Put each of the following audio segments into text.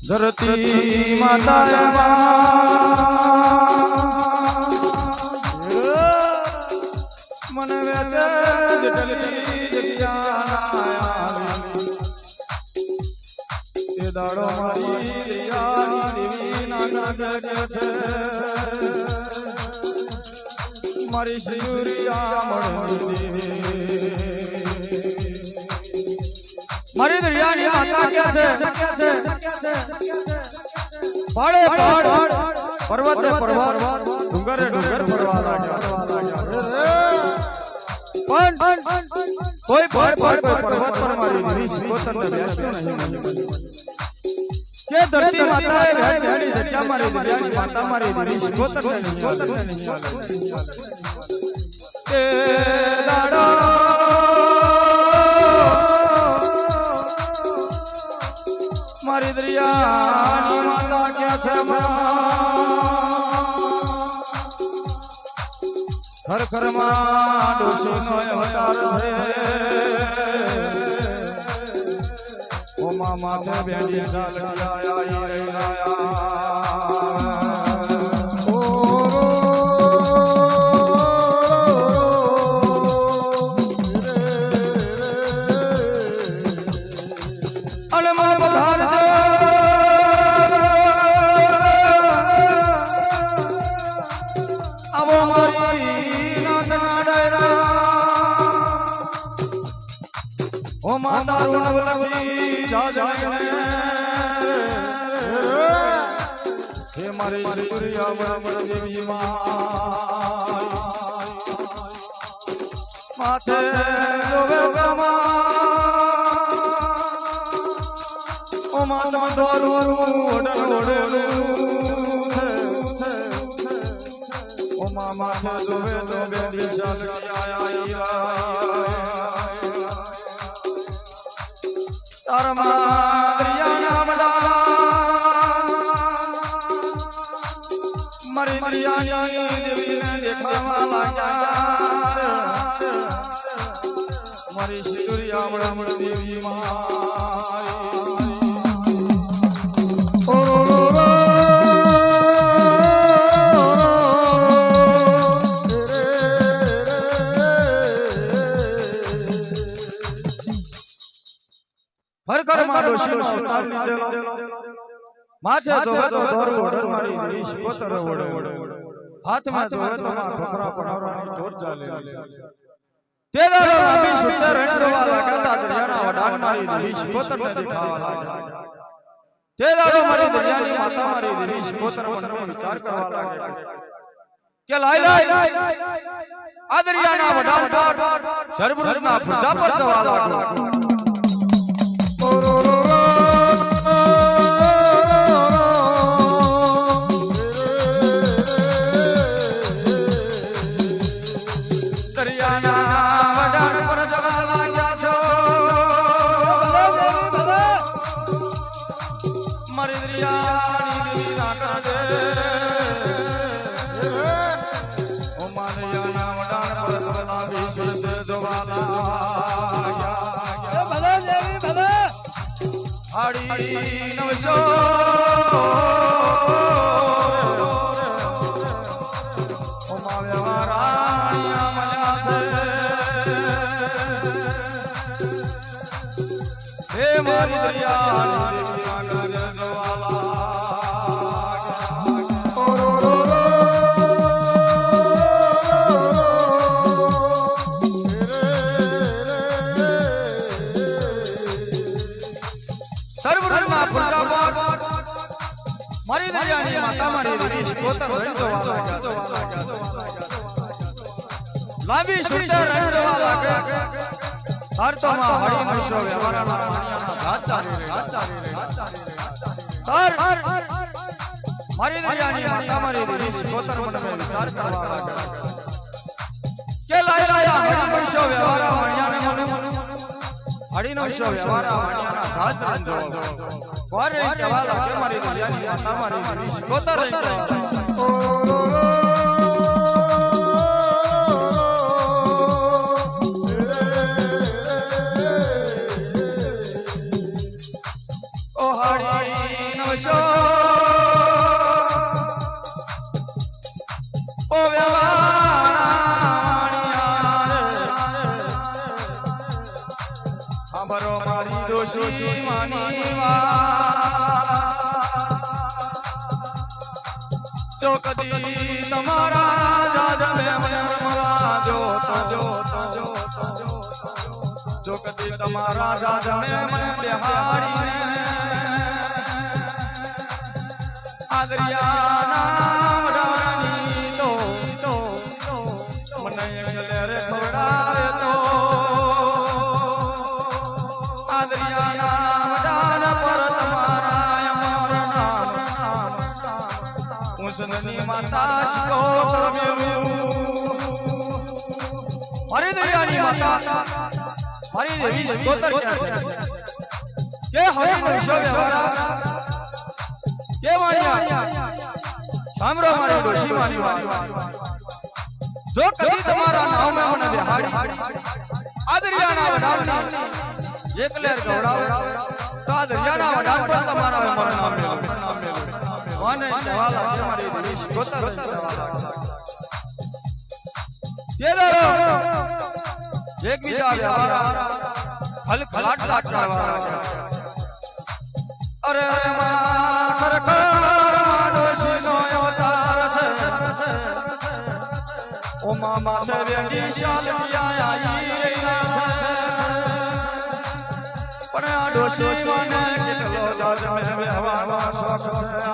धरती माता मन दाड़ो मारी शिवरिया मारी दरियानी माता क्या छे पहाड़े पहाड़ पर्वत पर्वत डूंगर डूंगर परवा लाग्या पण कोई पहाड़ पर कोई पर्वत पर मारी गिरी शिवतन व्यस्त नहीं के धरती माता है भेड़ भेड़ी जट्टा मारी दरियानी माता मारी गिरी शिवतन नहीं के दाड़ो मारी दरियानी माता क्या छे हर कर्मा डोसी सोय अवतार छे ओ माथे बेड़ी डाल आया ओ माता हे मारी शिवरिया देवी माथे ओ माता द्वारू ओ मामा दोवे दोवे दिशा आया तारमा दरियाना बड़ा मरी दरियानी देवी ने देखा वाला यार मरी शिवरिया बड़ा देवी माई हर कर मारो शिव अवतार लीधेलो माथे जोवे तो धोर ओढर मारी गिरीश पतर ओढे हाथ में जोवे तो मा खखरा पनावरानी जोर चाले ते दाड़ो लांबी सुंदर रणजवा लगाता दरियाना वडान मारी गिरीश पतर ने दिखावा लागे ते दाड़ो मारी दरियानी माता मारी गिरीश पतर मन में विचार करवा लागे के लाई आ दरियाना वडान पर सर्वरुजना फुजा पर जवा लागो नवशो ओ माव्या राणिया मना छे हे मारी दरियानी देवी आगर जवाला मारी दरियानी माता मारी गिरीश पतर रणजवा लाग्या लांबी सुंदर रणजवा लागे हर तो मा हरि नशो व्यवहारना मानियाना घात चाले तर मारी दरियानी माता मारी गिरीश पतर मन में विचार करवा लागे के लाया हरि नशो व्यवहारना मानियाना मन हरि नशो व्यवहारना मानियाना घात चाले वारे कवाला के मारी दरियानी माता मारी गिरीश पतर रणजवा ડોશી માની વાત જો કદી તમારા જાજ મે મને રમવા જો કદી તમારા જાજ મે મને બિહાડીને આદરિયા નામ રાની તો મને એકલે રે ખવડાવે તો આદરિયા નામ દાન પર તમારા અમર નામ ઉસનની માતા શિકોતર મેરું મારી દરિયાની માતા મારી દેવી શિકોતર ક્યાં છે કે હરિ વંશો વ્યવહાર કે માન્યા સાંભળો મારી ડોશી માની વાત જો કદી તમારા નામ મને બિહાડી આદરિયાના વડાવની એકલે ગૌરાવે તો આદરિયાના વડાવ પર તમારા અમર નામ લેવું વાને જવા લાગે મારી દેવી શિકોતર જવા લાગે તેદારો એક બીજા વ્યવહાર હલ ખલાટ લાટવા અરે માં ખરખર ડોશી નો અવતાર છે ઓ મામા તે વેડી શાલિયા આઈ છે પણ આ ડોશી મને કેટલો જાજ મે વ્યવહારનો શોખ છે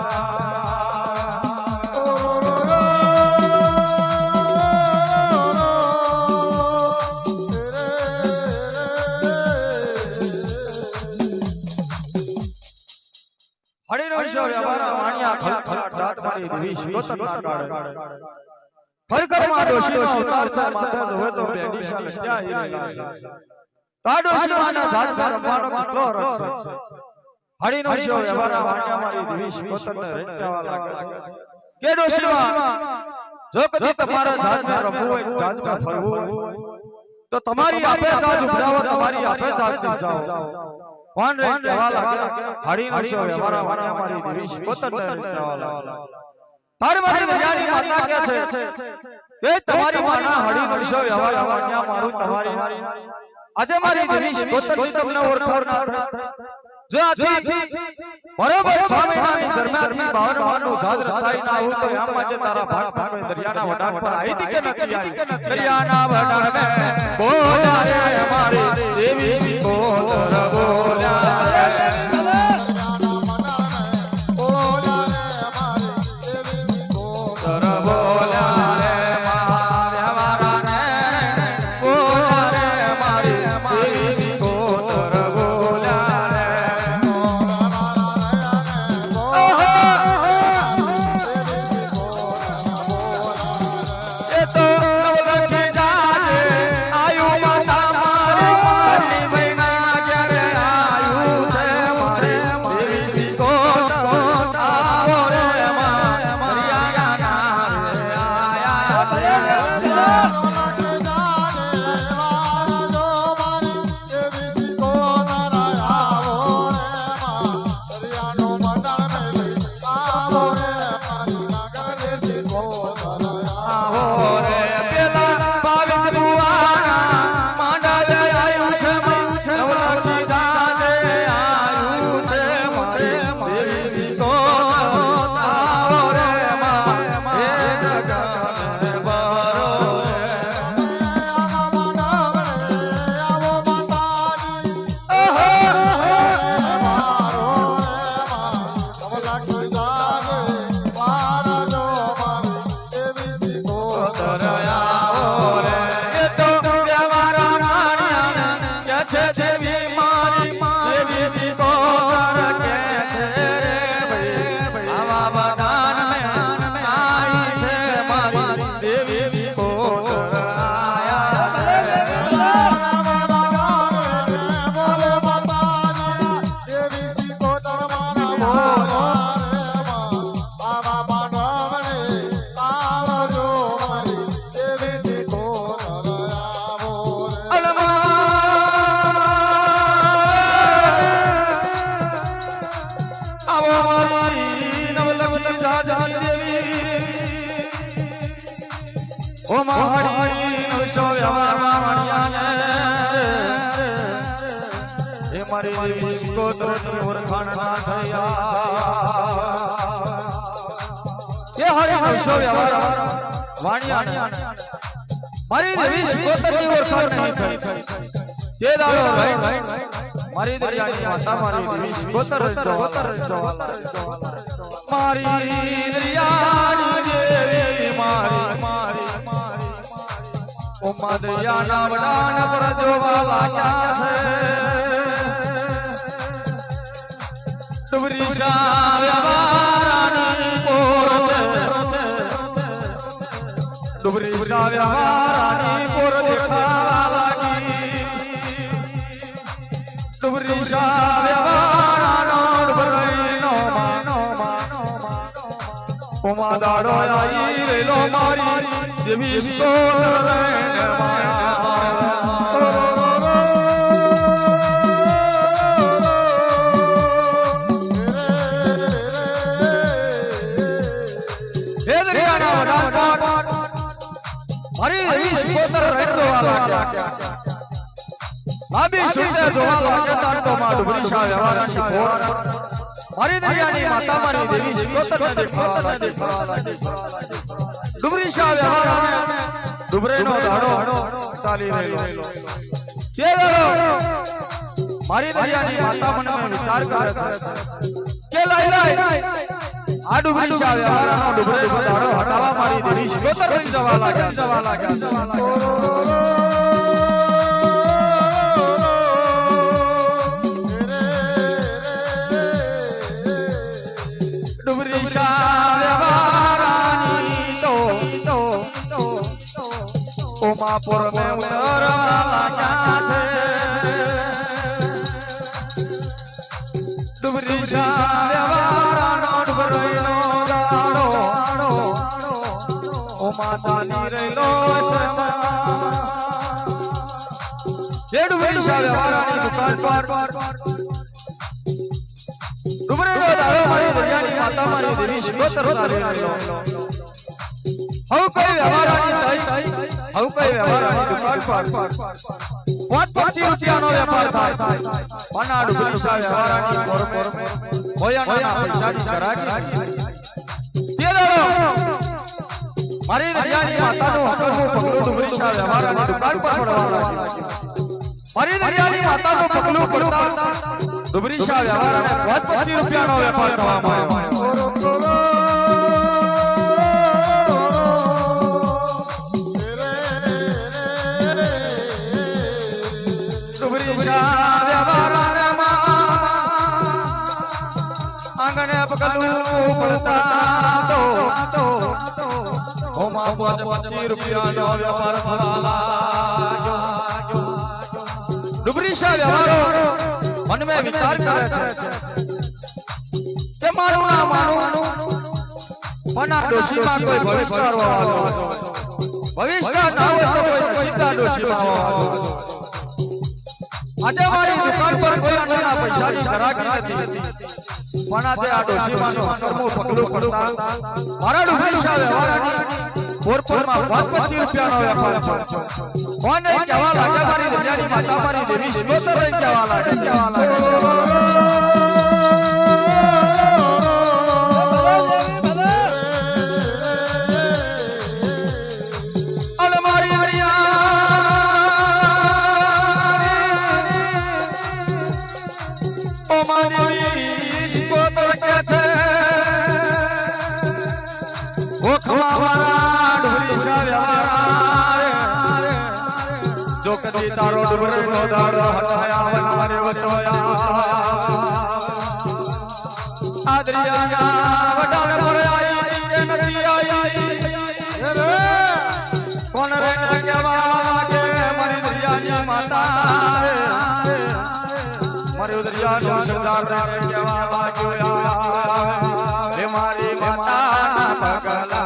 હરિવંશો વ્યવહાર વાણિયા ખલખલાટ રાત મારી દેવી શિકોતર ના કાળે ખરખર માં ડોશી નો અવતાર છે માથે જોવે તો બેડી શાલ ક્યાં હીરા છે તા ડોશી માના જાત રમવાનો કેટલો રસ છે હરિવંશો વ્યવહાર વાણિયા મારી દેવી શિકોતર ને રંટાવા લાગે છે કે ડોશી જો કદી તમારા જાત રમવું હોય જાત માં ફરવું હોય તો તમારી આપે જાત ઉભરાવો તમારી આપે જાત જાઓ કોણ રે કહેવા લાગે હરિવંશો વ્યવહાર વાણિયા મારી દેવી શિકોતર ને રંટાવા લાગે તાર મારી દરિયાની માતા કે છે કે તમારી માના હરિવંશો વ્યવહાર વાણિયા મારું તમારી આજે મારી દેવી શિકોતર ની તમને ઓળખાણ ના જો આથી બરોબર 6 મહિનાની જન્મથી 52 માનું જાત રચાઈ ના હું તો આમ માટે તારા ભાગ ભાગ દરિયાના વડાન પર આવી હતી કે નથી આવી દરિયાના વડાન મે બોલ્યા રે મારી દેવી શિકોતર બોલ્યા તો નવલખી જાજે આયુ માતા मारी देवी सिकोतर ओरखाण ना थया ये हरि नशो व्यवहार वाणिया मारी देवी सिकोतर ओरखाण नहीं थई ते दाड़ो रही मारी दरियानी माता मारी देवी सिकोतर मारी दरियानी देवी मारी उमा दरियाना वडान पर जो वाला क्या है डुबरी सा व्यवहारानी पोर डुबरी सा व्यवहारानी पोर दिखावा लगी डुबरी सा व्यवहारानो डुबरीनो उमा दाड़ो आई रेलो मारी देवी सिकोतर माया मारी देवी सिकोतर रहतो वाला क्या माबी सुनते जो वाला के तांडो मा डुबरी सा व्यवहारानी पोर मारी दरियानी माता मारी देवी सिकोतर ने देखा डुबरी सा व्यवहाराने डुबरेनो दाड़ो चाली रहेलो के दाड़ो मारी दरियानी माता मन में विचार करे छे के लाई आ डुबरी सा व्यवहारानो डुबरेनो दाड़ो हटावा मारी देवी सिकोतर बन जवा लाग्या डुबरी सा व्यवहारानी तो उमापुर में उतर वाला छे डुबरी सा व्यवहारानो डुबरेनो दाड़ो उमा चाली रहेलो छे डुबरी सा व्यवहारानी दुकान पर डुबरेनो दाड़ो मारी दरियानी माता मारी देवी सिकोतर चाली रहेलो हव कोई व्यवहारानी सही हव कोई व्यवहारानी दुकान पर 5-25 रुपयानो व्यापार थाय पना डुबरी सा व्यवहारानी पोर में होयाना पैसानी कराकी ते दाड़ो मारी दरियानी मातानो हकरमो पकड़ो डुबरी सा व्यवहारानी दुकान पर पड़वा लागी मारी दरियानी मातानो पकड़ो पड़ता डुबरी सा व्यवहाराने 25 रुपयानो व्यापार थवामां आव्यो डुबरी सा व्यवहाराने आंगणे पकड़ो पड़ता तो ओमा 25 रुपयानो व्यापार थवा लाग्यो डुबरी सा व्यवहारो मन में विचार करे छे के मारू ना मारू पना डोशी में कोई भविष्कार वालो भविष्कार ना हो तो कोई सीधा डोशी में आजे मारी दुकान पर कोई अन्ना पैसा की ग्राहकी नथी पना ते आ डोशी मानो कर्मो पकड़ो पड़ता मारा डुबरी सा व्यवहारानी पोर में 25 रुपयानो व्यापार छे कोण नहीं कहवा लागे मारी दरियानी माता मारी देवी सिकोतर नहीं कहवा लागे अल मारी दरियानी ओ मारी देवी सिकोतर के छे ओ खवावारा डुबरी सा व्यवहार जो कदी तारो डुबरेनो दाड़ो हटाया वनारे वटोया आदरियाना वडान पर आई के नदी आई कौन रे कहवा लागे मारी दरियानी माता मारी दरियानो सरदार ने कहवा लाग्यो हे मारी माता पगला